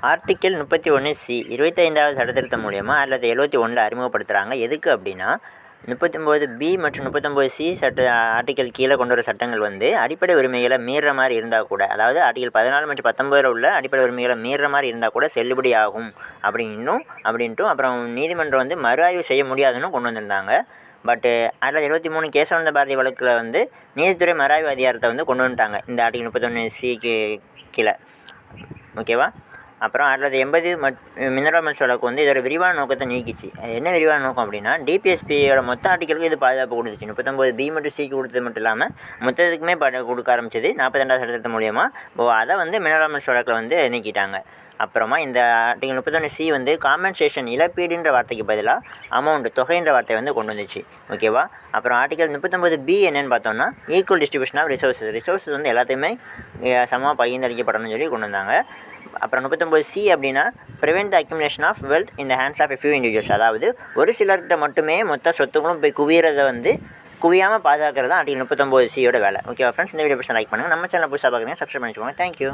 Article 31C 25வது சட்டத்திருத்தம் மூலியமாக 1971 அறிமுகப்படுத்துகிறாங்க. எதுக்கு அப்படின்னா 39B மற்றும் 39C ஆர்டிக்கல் கீழே கொண்டு வர சட்டங்கள் வந்து அடிப்படை உரிமைகளை மீறுற மாதிரி இருந்தால் கூட, அதாவது ஆர்டிக்கல் 14 மற்றும் 19 உள்ள அடிப்படை உரிமைகளை மீறுற மாதிரி இருந்தால் கூட செல்லுபடி ஆகும் அப்படின்ட்டும் அப்புறம் நீதிமன்றம் வந்து மறு ஆய்வு செய்ய முடியாதுன்னு கொண்டு வந்திருந்தாங்க. பட்டு 1973 கேசவானந்த பாரதி வழக்கில் வந்து நீதித்துறை மறு அதிகாரத்தை வந்து கொண்டு வந்துட்டாங்க இந்த ஆர்டிக்கல் 31C கீழே. ஓகேவா? அப்புறம் 1980 மினரல் மென்ஸ் வழக்கு வந்து இதோட விரிவான நோக்கத்தை நீக்கிச்சு. என்ன விரிவான நோக்கம் அப்படின்னா, டிபிஎஸ்பியோட மொத்த ஆர்டிக்கலுக்கு இது பாதுகாப்பு கொடுத்துச்சு. 39B மற்றும் சிக்கு கொடுத்தது மட்டும் இல்லாமல் மொத்தத்துக்குமே கொடுக்க ஆரம்பிச்சது 42வது சட்டத்திட்டம் மூலியமாக. அதை வந்து மினரல் மென்ஸ் வழக்கில் வந்து நீக்கிட்டாங்க. அப்புறமா இந்த ஆர்டிக்கல் 31C வந்து காம்பன்சேஷன் இழப்பீடுன்ற வார்த்தைக்கு பதிலாக அமௌண்ட் தொகைன்ற வார்த்தை வந்து கொண்டு வந்துச்சு. ஓகேவா? அப்புறம் ஆர்டிக்கல் 39B என்னென்னு பார்த்தோம்னா, ஈக்குவல் டிஸ்ட்ரிபியூஷன் ஆஃப் ரிசோர்ஸஸ் வந்து எல்லாத்தையுமே சமமாக பகிர்ந்தளிக்கப்படணும்னு சொல்லி கொண்டு வந்தாங்க. அப்புறம் 39C அப்படின்னா prevent the accumulation of wealth in the hands of a few individuals, அதாவது ஒரு சிலர்கிட்ட மட்டுமே மொத்த சொத்துக்களும் போய் குவியறதை வந்து குவியாமல் பாதுகாக்கிறது தான் ஆர்டிக்கல் 39Cயோட வேலை. ஓகே ஃப்ரெண்ட்ஸ், இந்த வீடியோ லைக் பண்ணுங்கள். நம்ம சேனல் புதுசாக பார்க்குறீங்க, சப்ஸ்கிரைப் பண்ணிக்கோங்க. தேங்க்யூ.